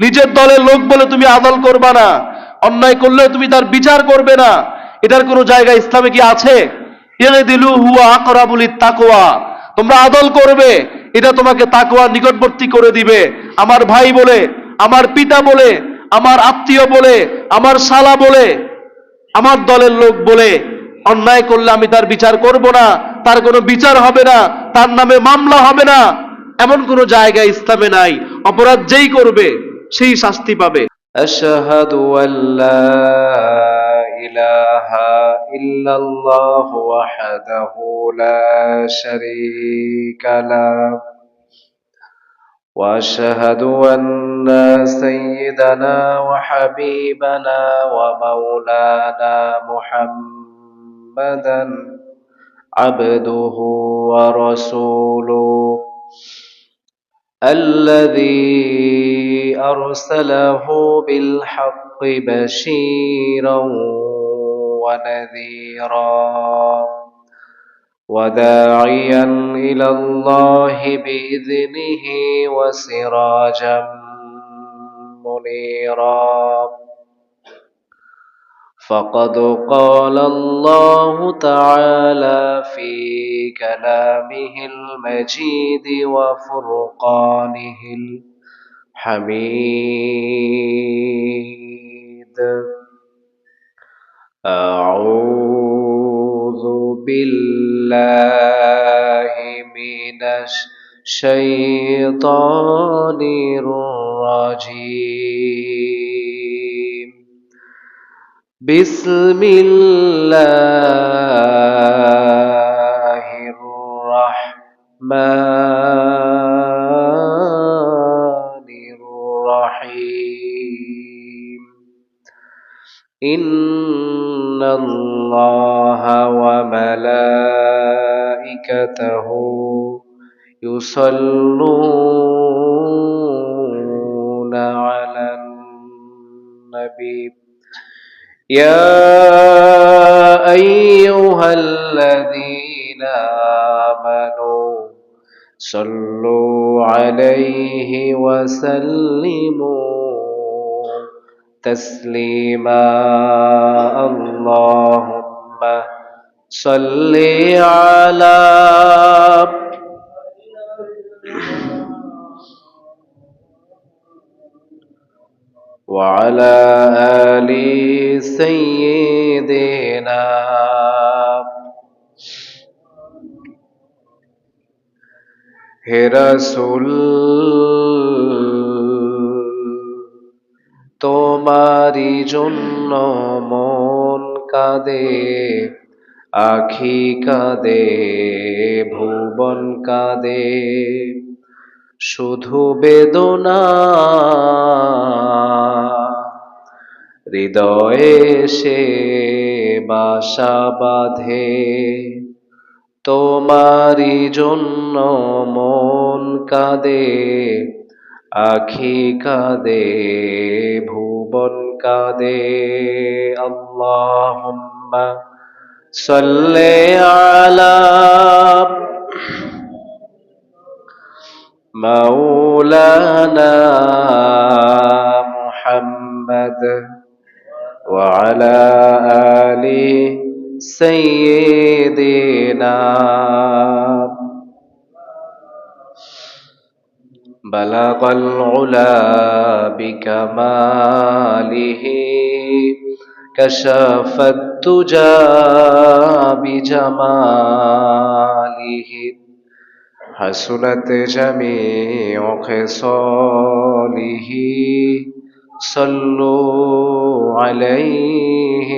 নিজের দলের লোক বলে তুমি আদল করবা না, অন্যায় করলে তুমি তার বিচার করবে না, এটার কোনো জায়গা ইসলামে কি আছে? ইগদিলু হুয়া আকরাবুল তাকওয়া, তোমরা আদল করবে, এটা তোমাকে তাকওয়ার নিকটবর্তী করে দিবে। আমার ভাই বলে, আমার পিতা বলে, আমার আত্মীয় বলে, আমার শালা বলে, আমার দলের লোক বলে অন্যায় করলে আমি তার বিচার করব না, তার কোনো বিচার হবে না, তার নামে মামলা হবে না, এমন কোনো জায়গা ইসলামে নাই। অপরাধ যেই করবে সেই শাস্তি পাবে। আশহাদু আল্লা ইলাহা ইল্লাল্লাহ ওয়াহদাহু লা শারীকা লাহু واشهد ان سيدنا وحبيبنا ومولانا محمدا عبده ورسوله الذي ارسله بالحق بشيرا ونذيرا وداعيا إلى الله بإذنه وسراجا منيرا فقد قال الله تعالى في كلامه المجيد وفرقانه الحميد أعوذ بالله من الشيطان الرجيم بسم الله الرحمن الرحيم إن الله وملائكته يصلون على النبي يا أيها الذين آمنوا صلوا عليه وسلموا تسليما اللهم صل على وعلى آل سيدنا হে রাসূল তোমারি জন্য মন কাঁদে, আখি কাঁদে, ভুবন কাঁদে, শুধু বেদনা হৃদয়ে সে বাসা বাঁধে। তোমারি জন্য মন কাঁদে, আখি কাঁদে, ভুবন কাঁদে। আল্লাহুম্মা সাল্লি আলা মাওলানা মুহাম্মদ ওয়া আলা আলি সাইয়্যিদিনা بلغ العلا بكماله كشف الدجى بجماله حسنت جميع خصاله صلوا عليه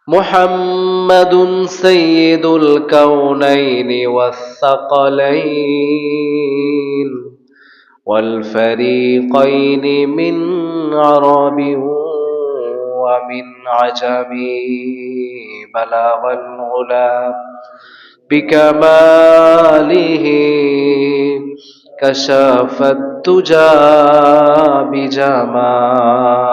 محمد سيد الكونين والثقلين والفريقين من عرب ومن عجم بلغ العلا بكماله كشف الدجى بجماله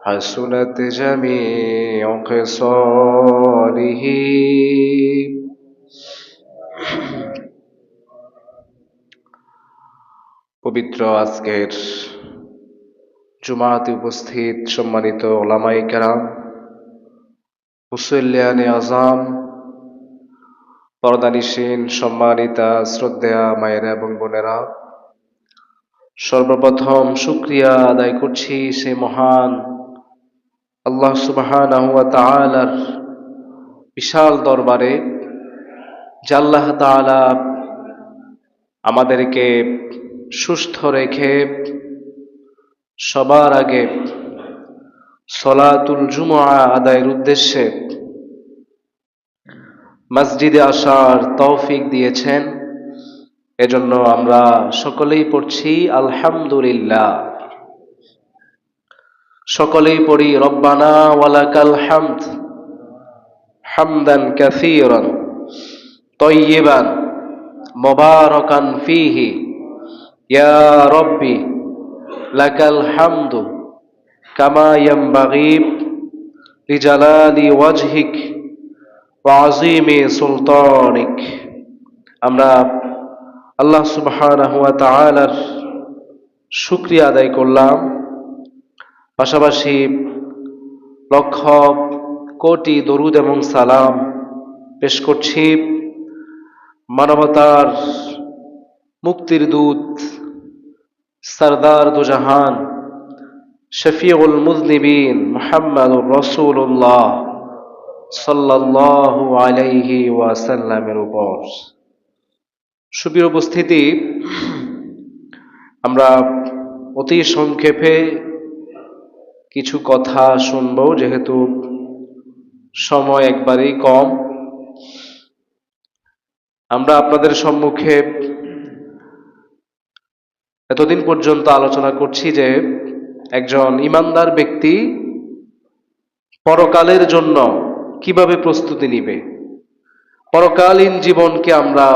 حسنت جميع خصاله পবিত্র আজকের জুমাতে উপস্থিত সম্মানিত ওলামায়ে কেরাম, মুসল্লিয়ানে আযাম, পর্দানিশীন সম্মানিতা শ্রদ্ধেয়া মায়েরা এবং বোনেরা, সর্বপ্রথম শুকরিয়া আদায় করছি সে মহান আল্লাহ সুবহানাহু ওয়া তাআলার বিশাল দরবারে যে আল্লাহ তাআলা আমাদেরকে সুস্থ রেখে সবার আগে সলাতুল জুমআ আদায়ের উদ্দেশ্যে মসজিদে আসার তৌফিক দিয়েছেন। এজন্য আমরা সকলেই পড়ছি আলহামদুলিল্লাহ। সকলেই পড়ি রব্বানা ওয়ালাকাল হামদ হামদান কাসীরান তাইয়্যিবান মুবারাকান ফীহি ইয়া রব্বি লাকাল হামদু কামা ইয়ানবাগি লিজালালি ওয়াজহিক ওয়া আযীমি সুলতানিক। আমরা আল্লাহ সুবহানাহু ওয়া তাআলার শুকরিয়া আদায় করলাম, পাশাপাশি লক্ষ কোটি দরুদ এবং সালাম পেশ করছি মানবতার মুক্তির দূত সরদার দুজাহান শফিউল মুযনিবিন মুহাম্মদুর রাসূলুল্লাহ সাল্লাল্লাহু আলাইহি ওয়াসাল্লামের উপর। সুপ্রিয় উপস্থিতি, আমরা অতি সংক্ষেপে কিছু কথা শুনবো, যেহেতু সময় একবারেই কম। আমরা আপনাদের সম্মুখে এতদিন পর্যন্ত আলোচনা করছি যে একজন ঈমানদার ব্যক্তি পরকালের জন্য কিভাবে প্রস্তুতি নিবে, পরকালীন জীবনকে আমরা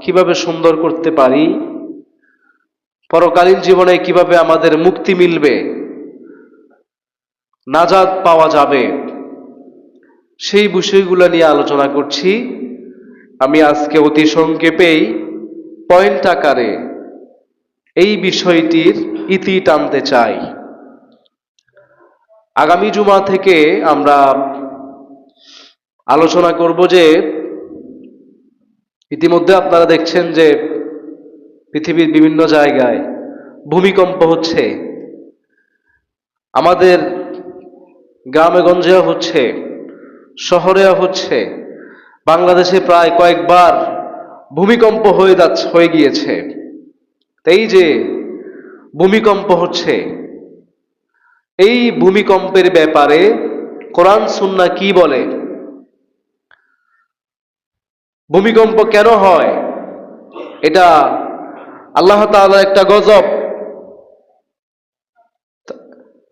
কিভাবে সুন্দর করতে পারি, পরকালীন জীবনে কিভাবে আমাদের মুক্তি মিলবে, নাজাত পাওয়া যাবে, সেই বিষয়গুলো নিয়ে আলোচনা করছি। আমি আজকে অতি সংক্ষেপেই পয়েন্ট আকারে এই বিষয়টির ইতি টানতে চাই। আগামী জুমা থেকে আমরা আলোচনা করব যে ইতিমধ্যে আপনারা দেখছেন যে পৃথিবীর বিভিন্ন জায়গায় ভূমিকম্প হচ্ছে, আমাদের গ্রামে গঞ্জেও হচ্ছে, শহরেও হচ্ছে, বাংলাদেশে প্রায় কয়েকবার ভূমিকম্প হয়ে গিয়েছে। এই যে ভূমিকম্প হচ্ছে, এই ভূমিকম্পের ব্যাপারে কোরআন সুন্নাহ কি বলে, ভূমিকম্প কেন হয়, এটা আল্লাহ তাআলার একটা গজব।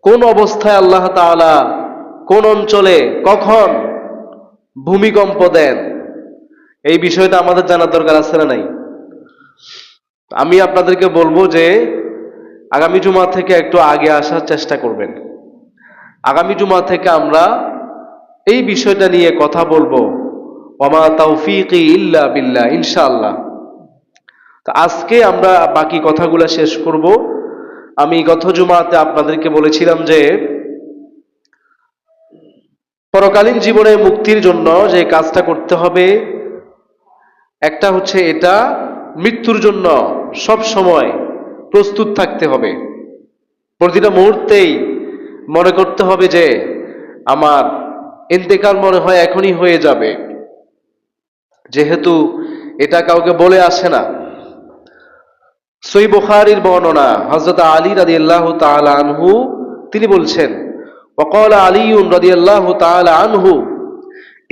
কোন অবস্থায় আল্লাহ তাআলা কোন অঞ্চলে কখন ভূমিকম্প দেন, এই বিষয়টা আমাদের জানার দরকার আছে না নাই? আমি আপনাদেরকে বলবো যে আগামী জুমা থেকে একটু আগে আসার চেষ্টা করবেন। আগামী জুমা থেকে আমরা এই বিষয়টা নিয়ে কথা বলবো। ওয়ামা তাওফীকি ইল্লা বিল্লাহ, ইনশাআল্লাহ। তো আজকে আমরা বাকি কথাগুলো শেষ করব। আমি গত জুমাতে আপনাদেরকে বলেছিলাম যে পরকালীন জীবনে মুক্তির জন্য যে কাজটা করতে হবে, একটা হচ্ছে এটা মৃত্যুর জন্য সব সময় প্রস্তুত থাকতে হবে। প্রতিটা মুহূর্তেই মনে করতে হবে যে আমার ইন্তেকাল মনে হয় এখনই হয়ে যাবে, যেহেতু এটা কাউকে বলে আসে না। সহিহ বুখারীর বর্ণনা, হযরত আলী রাদিয়াল্লাহু তাআলা আনহু তিনি বলছেন, ওয়াকালা আলী রাদিয়াল্লাহু তাআলা আনহু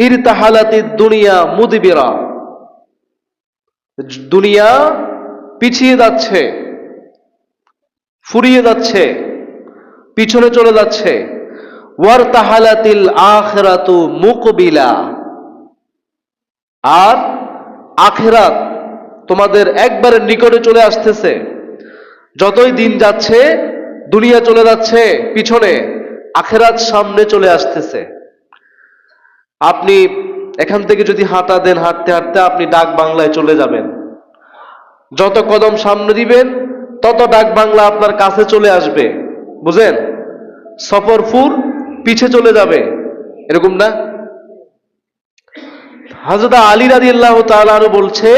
ইরতাহালাতিদ দুনিয়া মুদবিরা, দুনিয়া পিছিয়ে যাচ্ছে, ফুরিয়ে যাচ্ছে, পিছনে চলে যাচ্ছে। ওয়ারতাহালাতিল আখিরাতু মুকবিলা, আর আখিরাত তোমাদের একবারে নিকটে চলে আসতেছে। যতই দিন যাচ্ছে দুনিয়া চলে যাচ্ছে পিছনে, আখিরাত সামনে চলে আসতেছে। আপনি এখান থেকে যদি হাঁটা দেন, হাঁটতে হাঁটতে আপনি ডাক বাংলায় চলে যাবেন। যত কদম সামনে দিবেন তত ডাক বাংলা আপনার কাছে চলে আসবে। বুঝেন? সফরপুর পিছে চলে যাবে, এরকম না? হযরত আলী রাদিয়াল্লাহু তাআলা আনহু বলছে,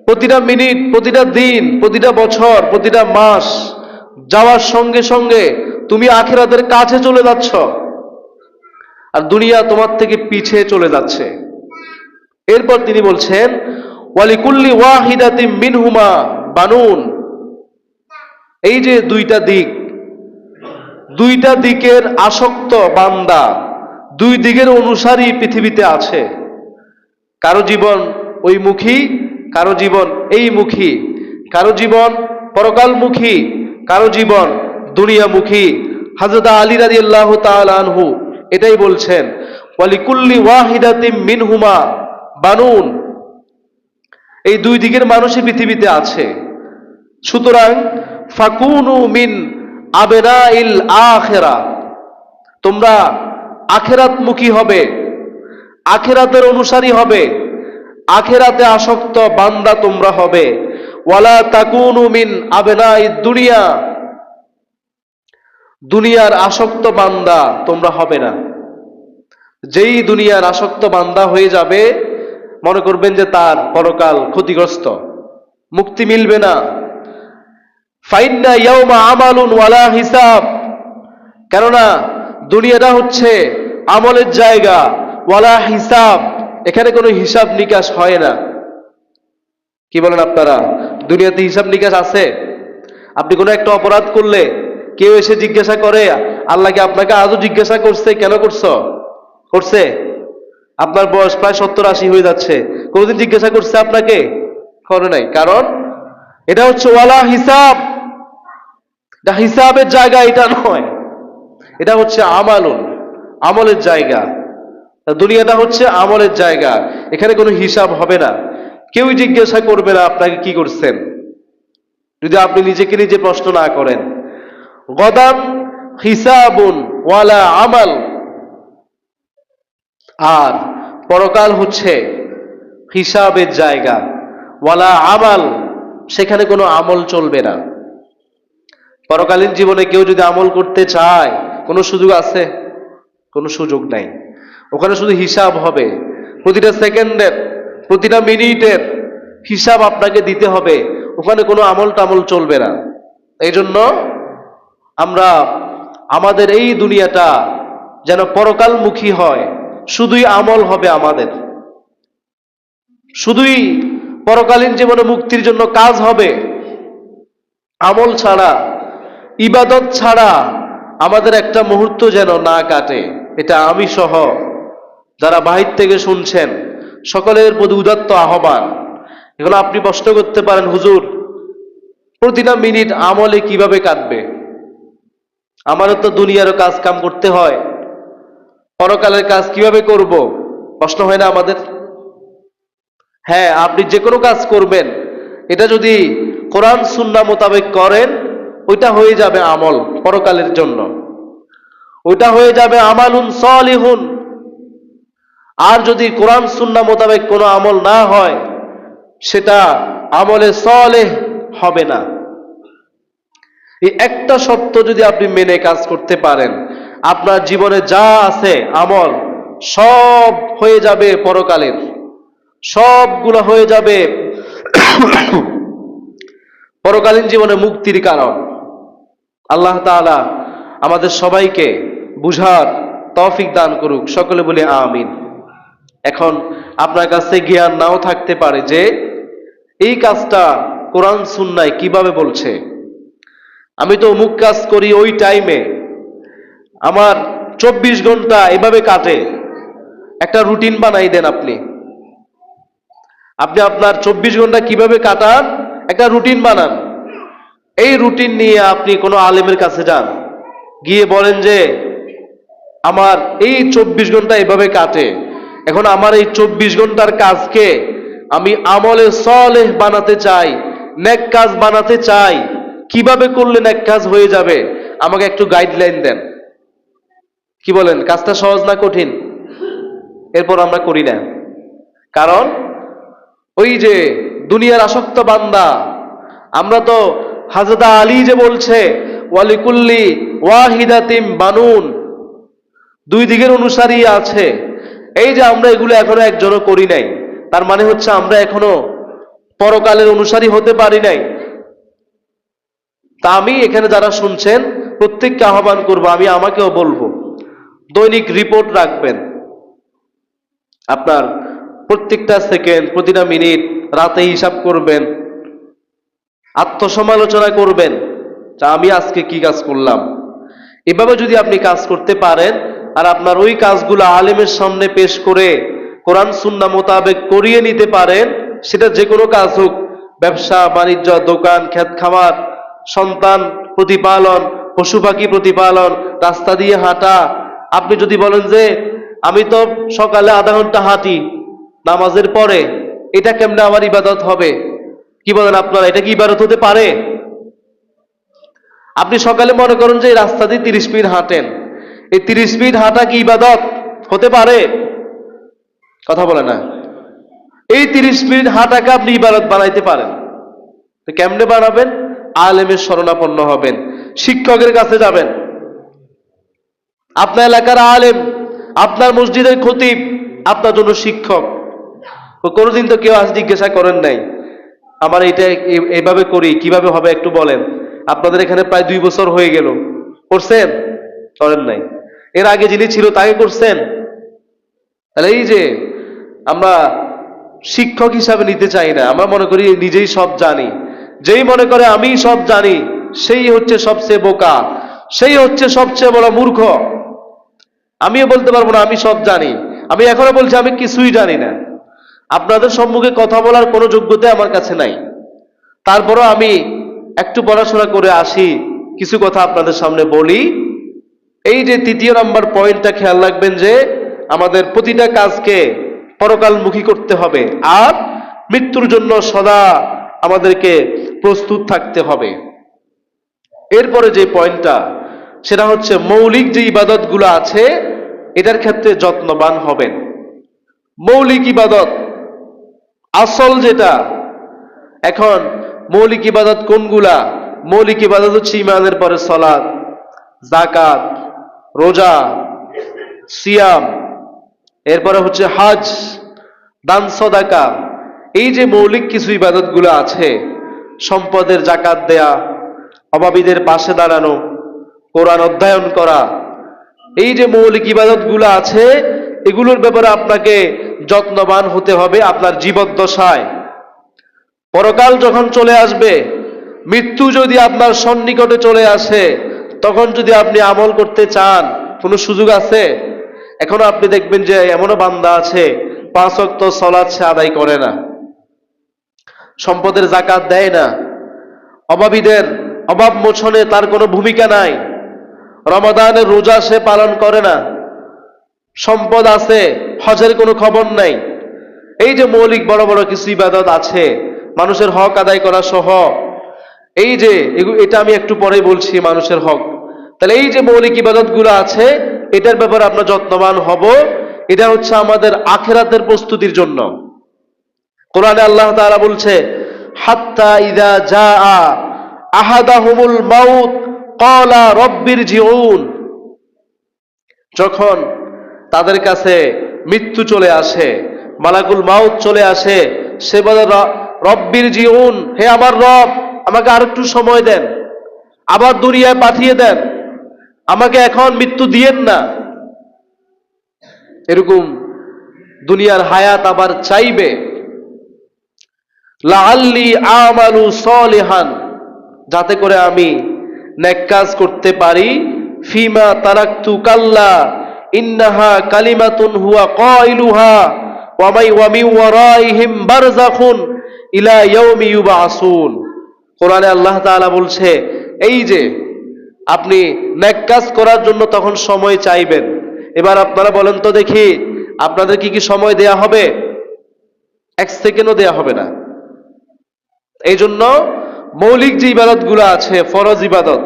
প্রতিটা মিনিট, প্রতিটা দিন, প্রতিটা বছর, প্রতিটা মাস যাওয়ার সঙ্গে সঙ্গে তুমি আখিরাতের কাছে চলে যাচ্ছ, আর দুনিয়া তোমার থেকে পিছে চলে যাচ্ছে। এরপর তিনি বলছেন, ওয়ালিকুল্লি ওয়াহিদাতিম মিনহুমা বানুন। এই যে দুইটা দিক, দুইটা দিকের আসক্ত বান্দা, দুই দিকের অনুসারী পৃথিবীতে আছে। কারো জীবন ওই মুখী, কারো জীবন এই মুখী, কারো জীবন পরকালমুখী, কারো জীবন দুনিয়ামুখী। হযরত আলী রাদিয়াল্লাহু তাআলা আনহু এটাই বলছেন, ওয়ালিকুল্লি ওয়াহিদাতিম মিনহুমা বানুন। এই দুই দিকের মানুষই পৃথিবীতে আছে। সুতরাং ফাকুনু মিন আবনাইল আখিরা, তোমরা আখিরাতমুখী হবে, আখিরাতের অনুসারী হবে, আখিরাতে আসক্ত বান্দা তোমরা হবে। ওয়ালা তাকুনু মিন আবনাইদ দুনিয়া, দুনিয়ার আসক্ত বান্দা তোমরা হবে না। যেই দুনিয়ার আসক্ত বান্দা হয়ে যাবে, মনে করবেন যে তার পরকাল ক্ষতিগ্রস্ত, মুক্তি মিলবে না। ফাইন্না ইয়াউমা আমালুন ওয়ালা হিসাব, কেননা দুনিয়াটা হচ্ছে আমলের জায়গা, ওয়ালা হিসাব, এখানে কোনো হিসাব নিকাশ হয় না। কি বলেন আপনারা? দুনিয়াতে হিসাব নিকাশ আছে? আপনি কোনো একটা অপরাধ করলে কেউ এসে জিজ্ঞাসা করে, আল্লাহকে আপনাকে আজও জিজ্ঞাসা করছে কেন করছো? করছে? আপনার বয়স প্রায় 70-80 হয়ে যাচ্ছে, কোনদিন জিজ্ঞাসা করছে আপনাকে? করে নাই। কারণ এটা হচ্ছে ওয়ালা হিসাব, এটা হিসাবের জায়গা এটা নয়, এটা হচ্ছে আমালুন, আমলের জায়গা। দুনিয়াটা হচ্ছে আমলের জায়গা, এখানে কোনো হিসাব হবে না, কেউই জিজ্ঞাসা করবে না আপনাকে কি করছেন, যদি আপনি নিজেকে নিজে প্রশ্ন না করেন। গদান হিসাবুন ওয়ালা আমাল, আর পরকাল হচ্ছে হিসাবের জায়গা, ওয়ালা আমাল, সেখানে কোনো আমল চলবে না। পরকালীন জীবনে কেউ যদি আমল করতে চায়, কোনো সুযোগ আছে? কোনো সুযোগ নাই। ওখানে শুধু হিসাব হবে, প্রতিটা সেকেন্ডের, প্রতিটা মিনিটের হিসাব আপনাকে দিতে হবে, ওখানে কোনো আমল টামল চলবে না। এই জন্য আমরা আমাদের এই দুনিয়াটা যেন পরকালমুখী হয়, শুধুই আমল হবে আমাদের, শুধুই পরকালীন জীবনে মুক্তির জন্য কাজ হবে। আমল ছাড়া, ইবাদত ছাড়া আমাদের একটা মুহূর্ত যেন না কাটে, এটা আমি সহ যারা বাহির থেকে শুনছেন সকলের প্রতি উদাত্ত আহ্বান। এগুলো আপনি প্রশ্ন করতে পারেন, হুজুর প্রতিটা মিনিট আমলে কিভাবে কাটবে? আমারও তো দুনিয়ারও কাজ কাম করতে হয়, পরকালের কাজ কিভাবে করব? প্রশ্ন হয় না আমাদের? হ্যাঁ, আপনি যে কোনো কাজ করবেন, এটা যদি কোরআন সুন্নাহ মোতাবেক করেন, ওইটা হয়ে যাবে আমল পরকালের জন্য, ওইটা হয়ে যাবে আমালুন সালিহুন। আর যদি কোরআন সুন্নাহ মোতাবেক কোনো আমল না হয়, সেটা আমলে সালেহ হবে না। এই একটা সত্য যদি আপনি মেনে কাজ করতে পারেন, আপনার জীবনে যা আছে আমল সব হয়ে যাবে পরকালের, সবগুলো হয়ে যাবে পরকালীন জীবনে মুক্তির কারণ। আল্লাহ তাআলা আমাদের সবাইকে বুঝার তৌফিক দান করুক, সকলে বলি আমিন। এখন আপনার কাছে জ্ঞান নাও থাকতে পারে যে এই কাজটা কোরআন সুন্নাহয় কিভাবে বলছে। আমি তো অমুক কাজ করি ওই টাইমে, আমার 24 ঘন্টা এভাবে কাটে, একটা রুটিন বানাই দেন। আপনি আপনার 24 ঘন্টা কিভাবে কাটান একটা রুটিন বানান। এই রুটিন নিয়ে আপনি কোনো আলেমের কাছে যান, গিয়ে বলেন যে আমার এই 24 ঘন্টা এভাবে কাটে, এখন আমার এই 24 ঘন্টার কাজকে আমি আমলে সালেহ বানাতে চাই, নেক কাজ বানাতে চাই, কিভাবে করলে নেক কাজ হয়ে যাবে আমাকে একটু গাইডলাইন দেন। কি বলেন, কাজটা সহজ না কঠিন? এরপর আমরা করি না, কারণ ওই যে দুনিয়ার আসক্ত বান্দা, আমরা তো হযরত আলী যে বলছে ওয়ালিকুল্লি ওয়াহিদাতিম বানুন, দুই দিকের অনুসারী আছে। এই যে আমরা এগুলো এখনো একজনও করি নাই, তার মানে হচ্ছে আমরা এখনো পরকালের অনুসারী হতে পারি নাই। তা আমি এখানে যারা শুনছেন প্রত্যেককে আহ্বান করব, আমি আমাকেও বলবো, দৈনিক রিপোর্ট রাখবেন। আপনার প্রত্যেকটা সেকেন্ড, প্রতিটা মিনিট রাতে হিসাব করবেন, আত্মসমালোচনা করবেন যে আমি আজকে কি কাজ করলাম। এভাবে যদি আপনি কাজ করতে পারেন আর আপনার ওই কাজগুলো আলেমের সামনে পেশ করে কোরআন সুন্নাহ মোতাবেক করিয়ে নিতে পারেন, সেটা যে কোনো কাজ হোক, ব্যবসা বাণিজ্য, দোকান, ক্ষেত খামার, সন্তান প্রতিপালন, পশু পাখি প্রতিপালন, রাস্তা দিয়ে হাঁটা। আপনি যদি বলেন যে আমি তো সকালে আধা ঘন্টা হাঁটি নামাজের পরে, এটা কেমনে আমার ইবাদত হবে? কি বলেন আপনারা, এটা কি ইবাদত হতে পারে? আপনি সকালে মনে করেন যে এই রাস্তা দিয়ে 30 মিনিট হাঁটেন, এই 30 মিনিট হাঁটা কি ইবাদত হতে পারে? কথা বলে না। এই 30 মিনিট হাঁটাকে আপনি ইবাদত বানাইতে পারেন। তো কেমনে বানাবেন? আলেমের শরণাপন্ন হবেন, শিক্ষকের কাছে যাবেন। আপনার এলাকার আলেম, আপনার মসজিদের খতিব আপনার জন্য শিক্ষক। কোনোদিন তো কেউ আজ জিজ্ঞাসা করেন নাই আমার এটা এইভাবে করি কিভাবে হবে একটু বলেন। আপনাদের এখানে প্রায় 2 বছর হয়ে গেল, করছেন? করেন নাই। এর আগে যিনি ছিল তাকে করছেন? তাহলে এই যে আমরা শিক্ষক হিসাবে নিতে চাই না, আমরা মনে করি নিজেই সব জানি। যেই মনে করে আমি সব জানি, সেই হচ্ছে সবচেয়ে বোকা, সেই হচ্ছে সবচেয়ে বড় মূর্খ। আমিও বলতে পারবো না আমি সব জানি, আমি এখনো বলছি আমি কিছুই জানি না। আপনাদের সম্মুখে কথা বলার কোনো যোগ্যতা আমার কাছে নাই, তারপরও আমি একটু পড়াশোনা করে আসি, কিছু কথা আপনাদের সামনে বলি। এই যে 3 নম্বর পয়েন্টটা খেয়াল রাখবেন যে আমাদের প্রতিটা কাজকে পরকালমুখী করতে হবে আর মৃত্যুর জন্য সদা আমাদেরকে প্রস্তুত থাকতে হবে। এরপরে যে পয়েন্টটা, সেটা হচ্ছে মৌলিক যে ইবাদতগুলো আছে এটার ক্ষেত্রে যত্নবান হবেন। মৌলিক ইবাদত আসল যেটা, এখন মৌলিক ইবাদত কোনগুলা? মৌলিক ইবাদত হচ্ছে ইমানের পরে সালাত, যাকাত, রোজা, সিয়াম, এরপরে হচ্ছে হজ, দান সদাকা। এই যে মৌলিক কিছু ইবাদতগুলো আছে, সম্পদের যাকাত দেয়া, অভাবীদের পাশে দাঁড়ানো, কোরআন অধ্যয়ন করা, এই যে মৌলিক ইবাদতগুলো আছে এগুলোর ব্যাপারে আপনাকে যত্নবান হতে হবে আপনার জীবদ্দশায়। পরকাল যখন চলে আসবে, মৃত্যু যদি আপনার সন্নিকটে চলে আসে, তখন যদি আপনি আমল করতে চান কোনো সুযোগ আছে? এখনো আপনি দেখবেন যে এমনও বান্দা আছে 5 ওয়াক্ত সালাত সে আদায় করে না, সম্পদের যাকাত দেয় না, অভাবীদের অভাব মোচনে তার কোনো ভূমিকা নাই, রমাদানের রোজা সে পালন করে না, সম্পদ আছে হজের কোনো খবর নাই। এই যে মৌলিক বড় বড় কিছু ইবাদত আছে মানুষের হক আদায় করা সহ, এই যে এটা আমি একটু পরেই বলছি মানুষের হক। তাহলে এই যে মৌলিক ইবাদতগুলো আছে এটার ব্যাপারে আমরা যত্নবান হব। এটা হচ্ছে আমাদের আখিরাতের প্রস্তুতির জন্য। কোরআনে আল্লাহ তাআলা বলছে, হাত্তা ইযা জাআ আহাদাহুমুল মাউত ক্বালা রাব্বিরজিউন, যখন তাদের কাছে মৃত্যু চলে আসে, মালাকুল মাউত চলে আসে, সে বলে রব্বিরজিউন, হে আমার রব আমাকে আর একটু সময় দেন, আবার দুনিয়ায় পাঠিয়ে দেন, আমাকে এখন মৃত্যু দিয়েন না। এরকম দুনিয়ার হায়াত আবার চাইবে। লাআল্লি আমালু সলিহান, যাতে করে আমি নেক কাজ করতে পারি। ফিমা তারাকতু কাল্লা ইন্নাহা কালিমাতুন হুয়া কাইলুহা ওয়া মিন ওয়ারাইহিম বারযাখুন ইলা ইয়াউমি ইউবআসুন। কোরআনে আল্লাহ তাআলা বলছে, এই যে আপনি নেক কাজ করার জন্য তখন সময় চাইবেন। এবার আপনারা বলেন তো দেখি, আপনাদের কি কি সময় দেয়া হবে? 1 সেকেন্ডও দেয়া হবে না। এই জন্য মৌলিক যে ইবাদতগুলো আছে, ফরজ ইবাদত,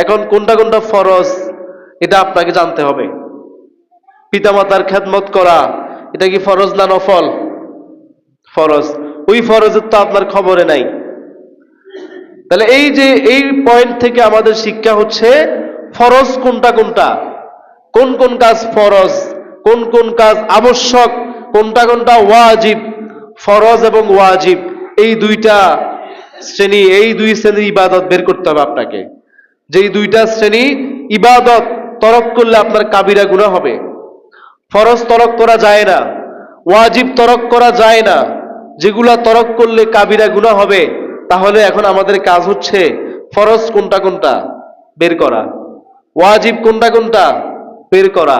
এখন কোনটা কোনটা ফরজ এটা আপনাকে জানতে হবে। পিতামাতার খেদমত করা, এটা কি ফরজ না নফল? ফরজ। ওই ফরজের তো আপনার খবরে নাই। তাহলে এই যে এই পয়েন্ট থেকে আমাদের শিক্ষা হচ্ছে ফরজ কোনটা কোনটা, কোন কোন কাজ ফরজ, কোন কোন কাজ আবশ্যক, কোনটা কোনটা ওয়াজিব। ফরজ এবং ওয়াজিব এই দুইটা শ্রেণী, এই দুই শ্রেণীর ইবাদত বের করতে হবে আপনাকে। যেই দুইটা শ্রেণী ইবাদত তরক করলে আপনার কাবিরা গুনাহ হবে। ফরজ তরক করা যায় না, ওয়াজিব তরক করা যায় না, যেগুলা তরক করলে কাবিরা গুনাহ হবে। তাহলে এখন আমাদের কাজ হচ্ছে ফরজ কোনটা কোনটা বের করা, ওয়াজিব কোনটা কোনটা বের করা।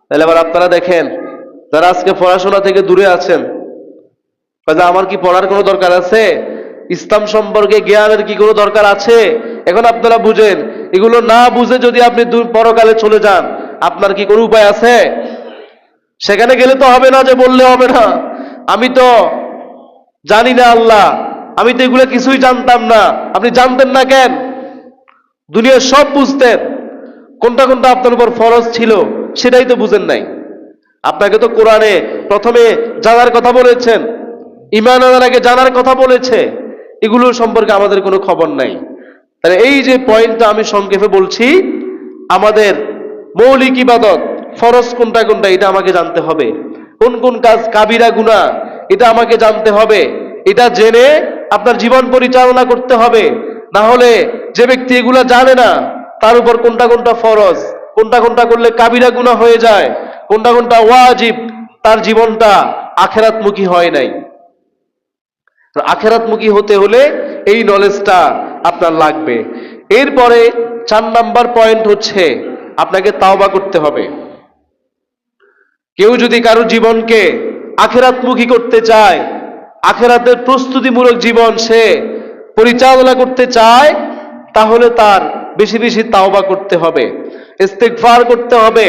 তাহলে আবার আপনারা দেখেন, যারা আজকে পড়াশোনা থেকে দূরে আছেন, আমার কি পড়ার কোনো দরকার আছে? ইসলাম সম্পর্কে জ্ঞানের কি কোনো দরকার আছে? এখন আপনারা বুঝেন, এগুলো না বুঝে যদি আপনি পরকালে চলে যান, আপনার কি কোনো উপায় আছে? সেখানে গেলে তো হবে না যে বললে হবে না আমি তো জানি না আল্লাহ, আমি তো এগুলো কিছুই জানতাম না। আপনি জানতেন না কেন? দুনিয়ার সব বুঝতেন, কোনটা কোনটা আপনার উপর ফরজ ছিল সেটাই তো বুঝেন নাই। আপনাকে তো কোরআনে প্রথমে জানার কথা বলেছেন, ঈমান আনার আগে জানার কথা বলেছে, এগুলো সম্পর্কে আমাদের কোনো খবর নাই। তাহলে এই যে পয়েন্টটা আমি সংক্ষেপে বলছি, আমাদের মৌলিক ইবাদত ফরজ কোনটা কোনটা এটা আমাকে জানতে হবে, কোন কোন কাজ কাবিরা গুনাহ এটা আমাকে জানতে হবে। এটা জেনে আপনার জীবন পরিচালনা করতে হবে। না হলে যে ব্যক্তি এগুলা জানে না, তার উপর কোনটা কোনটা ফরজ, কোনটা কোনটা করলে কাবিরা গুনাহ হয়ে যায়, কোনটা কোনটা ওয়াজিব, তার জীবনটা আখেরাতমুখী হয় নাই। আখেরাতমুখী হতে হলে এই নলেজটা আপনার লাগবে। এরপরে 4 নাম্বার পয়েন্ট হচ্ছে আপনাকে তাওবা করতে হবে। কেউ যদি কারো জীবনকে আখেরাতমুখী করতে চায়, আখেরাতের প্রস্তুতিমূলক জীবন সে পরিচালনা করতে চায়, তাহলে তার বেশি বেশি তাওবা করতে হবে, ইস্তিগফার করতে হবে।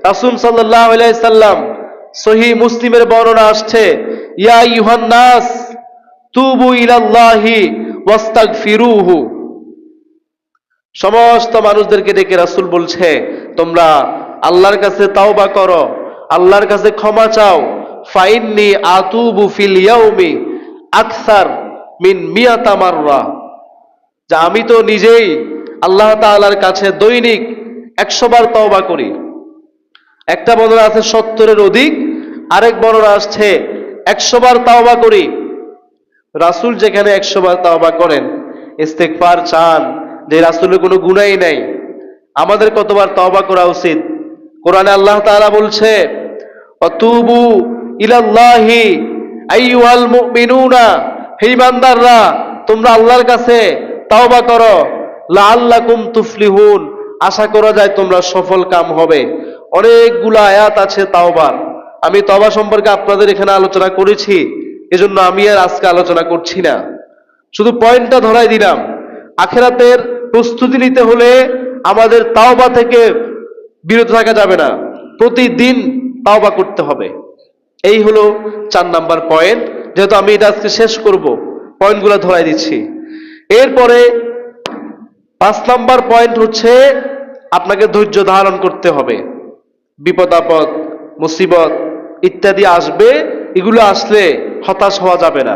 রাসূল সাল্লাল্লাহু আলাইহি সাল্লাম সহিহ মুসলিমের বর্ণনা আসছে, ইয়া আইয়ুহান নাস তুবু ইলাল্লাহি ওয়াস্তাগফিরুহু। সমস্ত মানুষদেরকে ডেকে রাসূল বলছে, তোমরা আল্লাহর কাছে তাওবা করো, আল্লাহর কাছে ক্ষমা চাও। ফাইন্নি আতুবু ফিল ইয়াউমি আকসার মিন মিয়াতা মাররা, যা আমি তো নিজেই আল্লাহ তাআলার কাছে দৈনিক 100 বার তওবা করি। একটা বর্ণনা আছে 70-এর অধিক, আরেক বর্ণনা আসছে 100 বার তওবা করি। রাসূল যেখানে 100 বার তওবা করেন, ইস্তিগফার চান, যে রাসূলের কোনো গুনাহই নাই, আমাদের কতবার তওবা করা উচিত? কোরআনে আল্লাহ তাআলা বলছে, অতুবু ইলাল্লাহি আইয়ুহাল মুমিনুনা, হে ঈমানদাররা তোমরা আল্লাহর কাছে তাওবা করো, লাআল্লাকুম তুফলিহুন, আশা করা যায় তোমরা সফল কাম হবে। অনেকগুলো আয়াত আছে তাওবার। আমি তওবা সম্পর্কে আপনাদের এখানে আলোচনা করেছি, এজন্য আমি আর আজকে আলোচনা করছি না, শুধু পয়েন্টটা ধরাই দিলাম। আখিরাতের প্রস্তুতি নিতে হলে আমাদের তাওবা থেকে বিরত থাকা যাবে না, প্রতিদিন তাওবা করতে হবে। এই হলো 4 নাম্বার পয়েন্ট। যেহেতু আমি এটা আজকে শেষ করব, পয়েন্টগুলো ধরাই দিচ্ছি। এরপরে 5 নাম্বার পয়েন্ট হচ্ছে আপনাকে ধৈর্য ধারণ করতে হবে। বিপদ আপদ, মুসিবত ইত্যাদি আসবে, এগুলো আসলে হতাশ হওয়া যাবে না।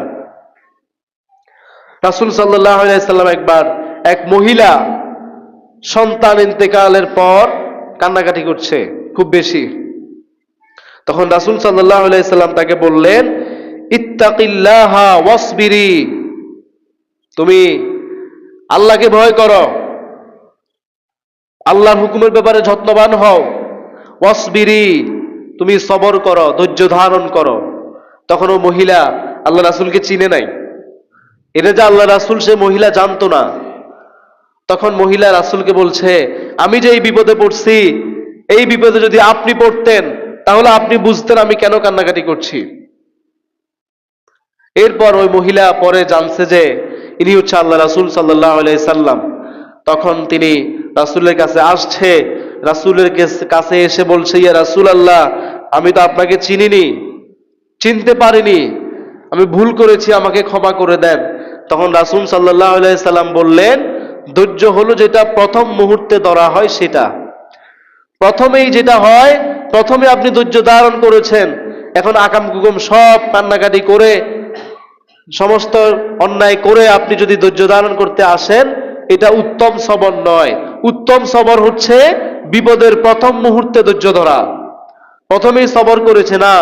রাসূল সাল্লাল্লাহু আলাইহি সাল্লাম একবার এক মহিলা সন্তান ইন্তেকালের পর কান্নাকাটি করছে খুব বেশি। তখন রাসূল সাল্লাল্লাহু আলাইহি সাল্লাম তাকে বললেন, ইত্তাকিল্লাহা ওয়াসবিরি, তুমি আল্লাহকে ভয় করো, আল্লাহর হুকুমের ব্যাপারে যত্নবান হও। ওয়াসবিরি, তুমি সবর করো, ধৈর্য ধারণ করো। তখন ও মহিলা আল্লাহ রাসূলকে চিনে নাই, এটা যে আল্লাহ রাসূল সে মহিলা জানতো না। তখন মহিলা রাসূলকে বলছে, আমি যে এই বিপদে পড়ছি, এই বিপদে যদি আপনি পড়তেন তাহলে আপনি বুঝতেন আমি কেন কান্নাকাটি করছি। এরপর ওই মহিলা পরে জানছে যে ইনি হচ্ছে আল্লাহ রাসূল সাল্লাল্লাহু আলাইহি সাল্লাম। তখন তিনি রাসূলের কাছে আসছে, রাসূলের কাছে এসে বলছে, ইয়া রাসূলুল্লাহ, আমি তো আপনাকে চিনিনি, চিনতে পারিনি, আমি ভুল করেছি, আমাকে ক্ষমা করে দেন। তখন রাসূল সাল্লাল্লাহু আলাইহি সাল্লাম বললেন, ধৈর্য হলো যেটা প্রথম মুহূর্তে ধরা হয় সেটা, প্রথমেই যেটা হয়, প্রথমে আপনি ধৈর্য ধারণ করেছেন, এখন আকাম কুকুম সব কান্নাকাটি করে সমস্ত অন্যায় করে আপনি যদি ধৈর্য ধারণ করতে আসেন, এটা উত্তম সবর নয়। উত্তম সবর হচ্ছে বিপদের প্রথম মুহূর্তে ধৈর্য ধরা। প্রথমেই সবর করেছে না,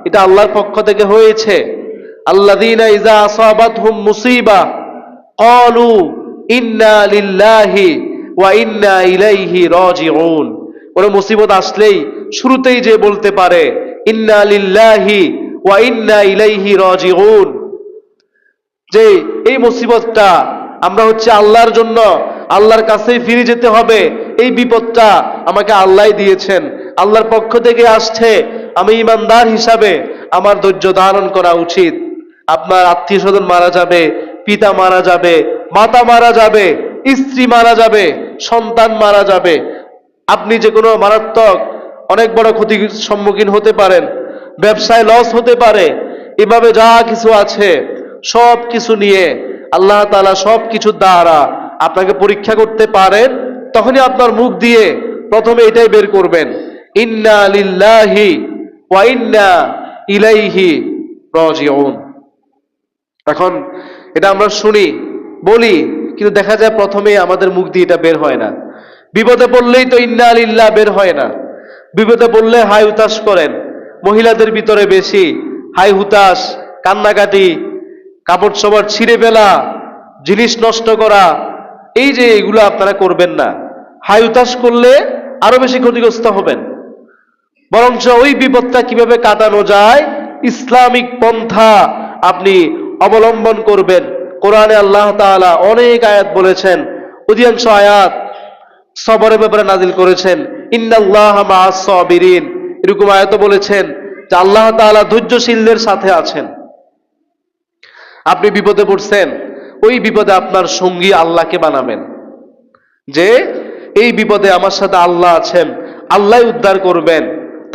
এটা আল্লাহর পক্ষ থেকে হয়েছে। আল্লাযীনা ইযা আসাবাতহুম মুসিবা ক্বালু ইন্না লিল্লাহি ওয়া ইন্না ইলাইহি রাজিউন। কোন মুসিবত আসলেই শুরুতেই যে বলতে পারে ইন্না লিল্লাহি ওয়া ইন্না ইলাইহি রাজিউন, যে এই মুসিবতটা আমরা হচ্ছে আল্লাহর জন্য, আল্লাহর কাছেই ফিরে যেতে হবে, এই বিপদটা আমাকে আল্লাহই দিয়েছেন, আল্লাহর পক্ষ থেকে আসছে, আমি ইমানদার হিসাবে আমার ধৈর্য ধারণ করা উচিত। আপনার আত্মীয় স্বজন মারা যাবে, পিতা মারা যাবে, মাতা মারা যাবে, স্ত্রী মারা যাবে, সন্তান মারা যাবে, আপনি যে কোনো মারাত্মক অনেক বড় ক্ষতির সম্মুখীন হতে পারেন, ব্যবসায় লস হতে পারে, এভাবে যা কিছু আছে সব কিছু নিয়ে আল্লাহ তাআলা সব কিছুর দ্বারা আপনাকে পরীক্ষা করতে পারেন। তখনই আপনার মুখ দিয়ে প্রথমে এটাই বের করবেন, ইন্না লিল্লাহি ওয়া ইন্না ইলাইহি রাজিউন। এখন এটা আমরা শুনি, বলি, কিন্তু দেখা যায় প্রথমে আমাদের মুখ দিয়ে এটা বের হয় না। বিপদে পড়লেই তো ইন্না লিল্লাহ বের হয় না। বিপদে পড়লে হাই হুতাশ করেন, মহিলাদের ভিতরে বেশি হাই হুতাশ, কান্নাকাটি, কাপড় চোপড় ছিঁড়ে ফেলা, জিনিস নষ্ট করা, এই যে এগুলো আপনারা করবেন না। হাই হুতাশ করলে আরো বেশি ক্ষতিগ্রস্ত হবেন। বরঞ্চ ওই বিপদটা কিভাবে কাটানো যায়, ইসলামিক পন্থা আপনি অবলম্বন করবেন। কোরআনে আল্লাহ তাআলা অনেক আয়াত বলেছেন, অধিকাংশ আয়াত সবরের ব্যাপারে নাজিল করেছেন। ইন্নাল্লাহা মাআস সাবিরিন, এরকম আয়াতও বলেছেন যে আল্লাহ তাআলা ধৈর্যশীলদের সাথে আছেন। আপনি বিপদে পড়ছেন, ওই বিপদে আপনার সঙ্গী আল্লাহকে বানাবেন, যে এই বিপদে আমার সাথে আল্লাহ আছেন, আল্লাহই উদ্ধার করবেন।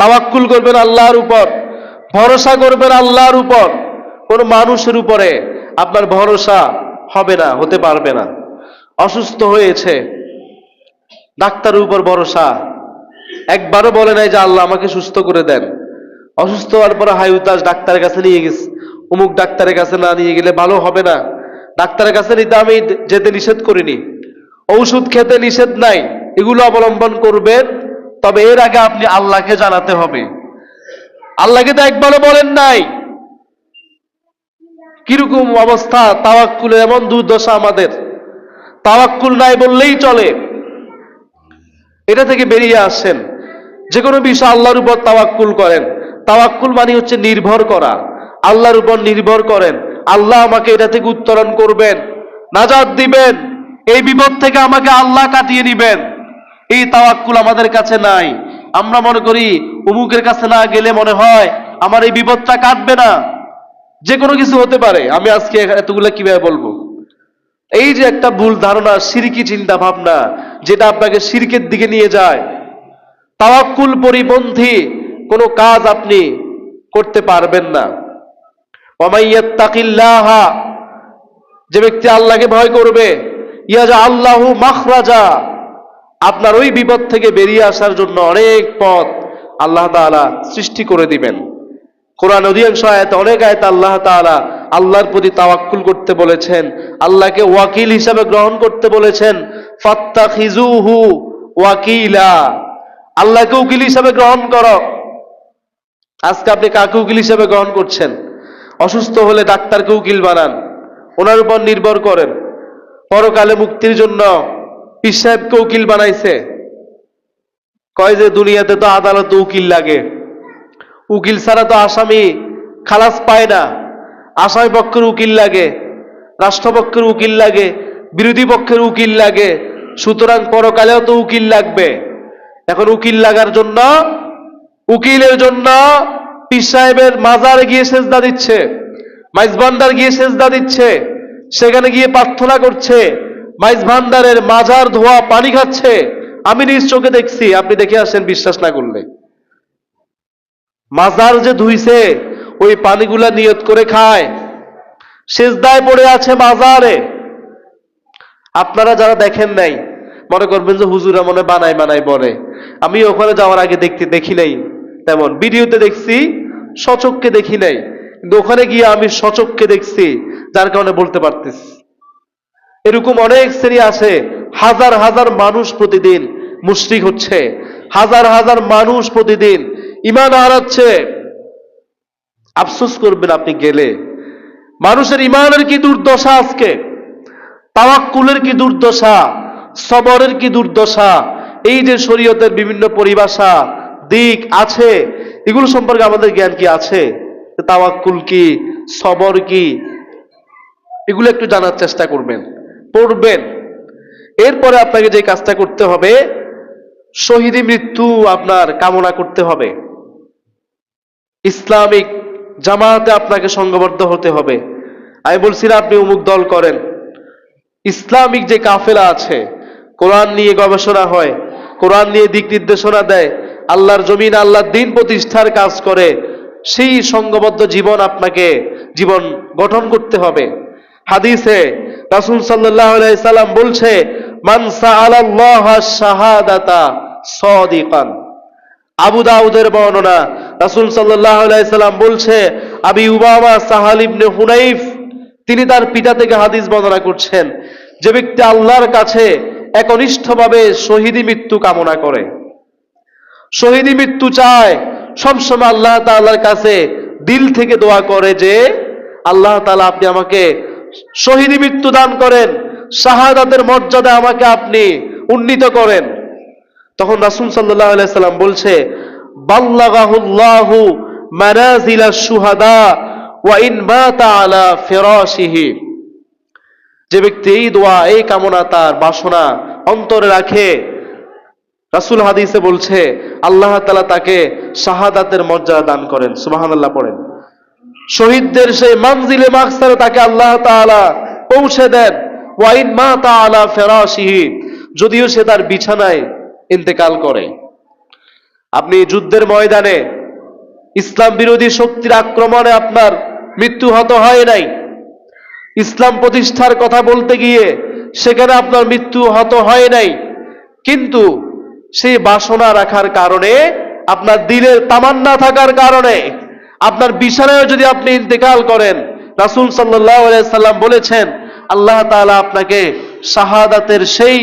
তাওয়াক্কুল করবেন আল্লাহর উপর, ভরসা করবেন আল্লাহর উপর। কোন মানুষের উপরে আপনার ভরসা হবে না, হতে পারবে না। অসুস্থ হয়েছে, ডাক্তারের উপর ভরসা, একবারও বলে নাই যে আল্লাহ আমাকে সুস্থ করে দেন। অসুস্থ হওয়ার পরে হাই হুতাশ, ডাক্তারের কাছে নিয়ে গেছে, অমুক ডাক্তারের কাছে না নিয়ে গেলে ভালো হবে না। ডাক্তারের কাছে নিতে আমি যেতে নিষেধ করিনি, ঔষধ খেতে নিষেধ নাই, এগুলো অবলম্বন করবেন। তবে এর আগে আপনি আল্লাহকে জানাতে হবে। আল্লাহকে তো একবারও বলেন নাই। কিরকম অবস্থা, তাওয়াক্কুলের এমন দুর্দশা আমাদের, তাওয়াক্কুল নাই বললেই চলে। এটা থেকে বেরিয়ে আসেন, যে কোনো বিষয় আল্লাহর উপর তাওয়াক্কুল করেন। তাওয়াক্কুল মানে হচ্ছে নির্ভর করা, আল্লাহর উপর নির্ভর করেন। আল্লাহ আমাকে এটা থেকে উত্তরণ করবেন, নাজাত দিবেন, এই বিপদ থেকে আমাকে আল্লাহ কাটিয়ে নিবেন। এই তাওয়াক্কুল আমাদের কাছে নাই। আমরা মনে করি অমুকের কাছে না গেলে মনে হয় আমার এই বিপদটা কাটবে না, যে কোনো কিছু হতে পারে। আমি আজকে এতগুলো কিভাবে বলবো? এই যে একটা ভুল ধারণা, শিরকি চিন্তা ভাবনা, যেটা আপনাকে শিরকের দিকে নিয়ে যায়। তাওয়াক্কুল পরিপন্থী কোনো কাজ আপনি করতে পারবেন না। ওয়ামাইয়াত্তাকিল্লাহা, যে ব্যক্তি আল্লাহকে ভয় করবে, ইয়াজআল্লাহু মাখরাজা, আপনার ওই বিপদ থেকে বেরিয়ে আসার জন্য অনেক পথ আল্লাহ তাআলা সৃষ্টি করে দিবেন। কোরআন অধিকাংশ আয়াতে, অনেক আয়াতে আল্লাহ তাআলা আল্লাহর প্রতি তাওয়াক্কুল করতে বলেছেন, আল্লাহকে ওয়াকিল হিসাবে গ্রহণ করতে বলেছেন। ফাত্তাখিজুহু ওয়াকিলা, আল্লাহকে উকিল হিসাবে গ্রহণ করো। আজকে আপনি কাকে উকিল হিসাবে গ্রহণ করছেন? অসুস্থ হলে ডাক্তারকে উকিল বানান, ওনার উপর নির্ভর করেন। পরকালে মুক্তির জন্য পীর সাহেবকে উকিল বানাইছে। কয় যে দুনিয়াতে তো আদালতে উকিল লাগে, উকিল ছাড়া তো আসামি খালাস পায় না। আসামি পক্ষের উকিল লাগে, রাষ্ট্রপক্ষের উকিল লাগে, বিরোধী পক্ষের উকিল লাগে, সুতরাং পরকালেও তো উকিল লাগবে। এখন উকিল লাগার জন্য, উকিলের জন্য পীর সাহেবের মাজারে গিয়ে সেজদা দিচ্ছে, মাইজ ভান্ডার গিয়ে সেজদা দিচ্ছে, সেখানে গিয়ে প্রার্থনা করছে, মাইজ ভান্ডারের মাজার ধোয়া পানি খাচ্ছে। আমি নিজ চোখে দেখছি, আপনি দেখে আসেন বিশ্বাস না করলে। মাজার যে ধুইছে, ওই পানিগুলা নিয়ত করে খায়, সেজদায় পড়ে আছে মাজারে। আপনারা যারা দেখেন নাই মনে করবেন যে হুজুরা মনে বানাই বানাই বলে। আমি ওখানে যাওয়ার আগে দেখি নাই, তেমন ভিডিওতে দেখছি, সচক্ষে দেখি নাই। কিন্তু ওখানে গিয়ে আমি সচক্ষে দেখছি, যার কারণে বলতে পারতেছি। এরকম অনেক শ্রেণী আছে, হাজার হাজার মানুষ প্রতিদিন মুশরিক হচ্ছে, হাজার হাজার মানুষ প্রতিদিন ঈমান হারাচ্ছে। আফসোস করবেন আপনি গেলে। মানুষের ঈমানের কি দুর্দশা আজকে, তাওয়াক্কুলের কি দুর্দশা, সবরের কি দুর্দশা। এই যে শরীয়তের বিভিন্ন পরিভাষা দিক আছে, এগুলো সম্পর্কে আমাদের জ্ঞান কি আছে? তাওয়াক্কুল কি, সবর কি, এগুলো একটু জানার চেষ্টা করবেন, পড়বেন। এরপরে আপনাকে যে কাজটা করতে হবে, শহীদি মৃত্যু আপনার কামনা করতে হবে। ইসলামিক জামাতে আপনাকে সংঘবদ্ধ হতে হবে। আমি বলছি না আপনি অমুক দল করেন। ইসলামিক যে কাফেলা আছে, কোরআন নিয়ে গবেষণা হয়, কোরআন নিয়ে দিক নির্দেশনা দেয়, আল্লাহর জমিন আল্লাহর দিন প্রতিষ্ঠার কাজ করে, সেই সংঘবদ্ধ জীবন আপনাকে জীবন গঠন করতে হবে। হাদিসে রাসূল সাল্লাল্লাহু আলাইহি সাল্লাম বলছে, মান সাআলাল্লাহ শাহাদাতা সাদিকান। আবু দাউদের বর্ণনা, রাসূল সাল্লাল্লাহু আলাইহি সাল্লাম বলছে, আবি উমামা সাহাল ইবনে হুনাইফ, তিনি তার পিতা থেকে হাদিস বর্ণনা করছেন, যে ব্যক্তি আল্লাহর কাছে একনিষ্ঠভাবে শহীদি মৃত্যু কামনা করে, শহীদি মৃত্যু চায়, সবসময় আল্লাহ তাআলার কাছে দিল থেকে দোয়া করে যে আল্লাহ তাআলা আপনি আমাকে শহীদি মৃত্যু দান করেন, শাহাদাতের মর্যাদা আমাকে আপনি উন্নীত করেন। তখন রাসূল সাল্লাল্লাহু আলাইহি সাল্লাম বলছে, বাল্লাগাহুল্লাহু মানাজিলাশ শুহাদা ওয়া ইন মাতা আলা ফিরাশিহি। যে ব্যক্তি এই দোয়া, এই কামনা, তার বাসনা অন্তরে রাখে, রাসূল হাদিসে বলছে আল্লাহ তাআলা তাকে শাহাদাতের মর্যাদা দান করেন। সুবহানাল্লাহ পড়েন। শহীদদের সেই মানজিলে মাকসারে তাকে আল্লাহ তাআলা পৌঁছে দেন। ওয়া ইন মাতা আলা ফিরাশিহি, যদিও সে তার বিছানায় ইন্তেকাল করে। আপনি যুদ্ধের ময়দানে ইসলাম বিরোধী শক্তির আক্রমণে আপনার মৃত্যু হত হয় নাই, ইসলাম প্রতিষ্ঠার কথা বলতে গিয়ে সেখানে আপনার মৃত্যু হত হয় নাই, কিন্তু সেই বাসনা রাখার কারণে, আপনার দিলের তামান্না থাকার কারণে আপনার বিছানায় যদি আপনি ইন্তেকাল করেন, রাসূল সাল্লাল্লাহু আলাইহি সাল্লাম বলেছেন আল্লাহ তাআলা আপনাকে শাহাদাতের সেই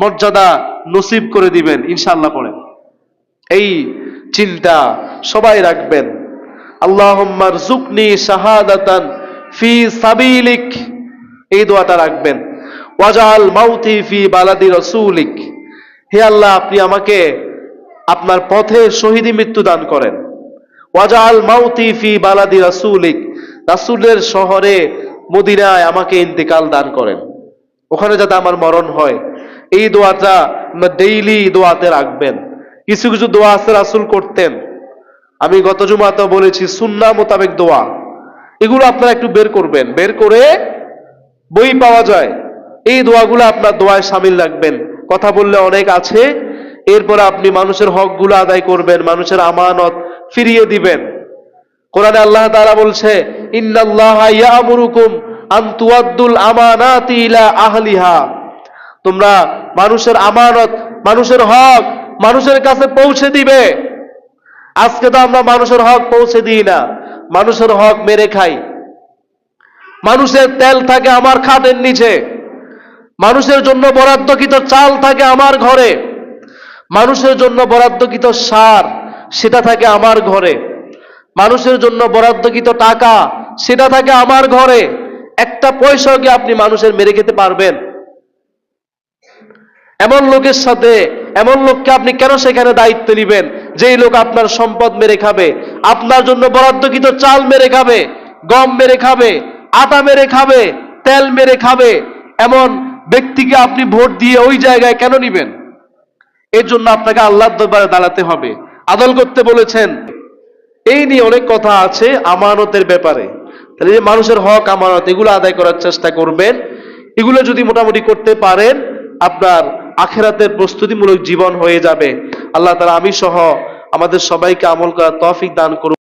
মর্যাদা নসিব করে দিবেন ইনশাআল্লাহ। পড়েন। এই চিন্তা সবাই রাখবেন। আল্লাহুম্মা রযুকনি শাহাদাতান ফি সাবিলিক, এই দোয়াটা রাখবেন। ওয়াজআল মাউতি ফি বালাদি রাসূলিক, হে আল্লাহ আপনি আমাকে আপনার পথে শহীদি মৃত্যু দান করেন। ওয়াজআল মাউতি ফি বালাদি রাসূলিক, রাসূলের শহরে মদিনায় আমাকে ইন্তেকাল দান করেন, ওখানে যাতে আমার মরণ হয়। এই দোয়াটা ডেইলি দোয়াতে রাখবেন। কিছু কিছু দোয়া আছে রাসূল করতেন, আমি গত জুমাতে বলেছি সুন্নাহ মোতাবেক দোয়া, এগুলো আপনারা একটু বের করবেন, বের করে বই পাওয়া যায়, এই দোয়াগুলো আপনার দোয়ায় শামিল রাখবেন। কথা বললে অনেক আছে। এরপরে আপনি মানুষের হকগুলো আদায় করবেন, মানুষের আমানত ফিরিয়ে দিবেন। কোরআনে আল্লাহ তাআলা বলছে, ইন্নাল্লাহা ইয়া'মুরুকুম আন তুআদ্দুল আমানাতি ইলা আহলিহা, তোমরা মানুষের আমানত, মানুষের হক মানুষের কাছে পৌঁছে দিবে। আজকে তো আমরা মানুষের হক পৌঁছে দিই না, মানুষের হক মেরে খাই। মানুষের তেল থাকে আমার খাটের নিচে, মানুষের জন্য বরাদ্দকৃত চাল থাকে আমার ঘরে, মানুষের জন্য বরাদ্দকৃত সার সেটা থাকে আমার ঘরে, মানুষের জন্য বরাদ্দকৃত টাকা সেটা থাকে আমার ঘরে। একটা পয়সাও কি আপনি মানুষের মেরে খেতে পারবেন? এমন লোকের সাথে, এমন লোককে আপনি কেন সেখানে দায়িত্ব নেবেন যেই লোক আপনার সম্পদ মেরে খাবে, আপনার জন্য বরাদ্দকৃত চাল মেরে খাবে, গম মেরে খাবে, আটা মেরে খাবে, তেল মেরে খাবে? এমন ব্যক্তিকে আপনি ভোট দিয়ে ওই জায়গায় কেন নেবেন? এর জন্য আপনাকে আল্লাহর দরবারে দাঁড়াতে হবে, আদল করতে বলেছেন। এই নিয়ে অনেক কথা আছে আমানতের ব্যাপারে। তাহলে যে মানুষের হক আমানত, এগুলো আদায় করার চেষ্টা করবেন। এগুলো যদি মোটামুটি করতে পারেন, আপনার আখিরাতের প্রস্তুতিমূলক জীবন হয়ে যাবে। আল্লাহ তাআলা আমি সহ আমাদের সবাইকে আমল করার তৌফিক দান করুন।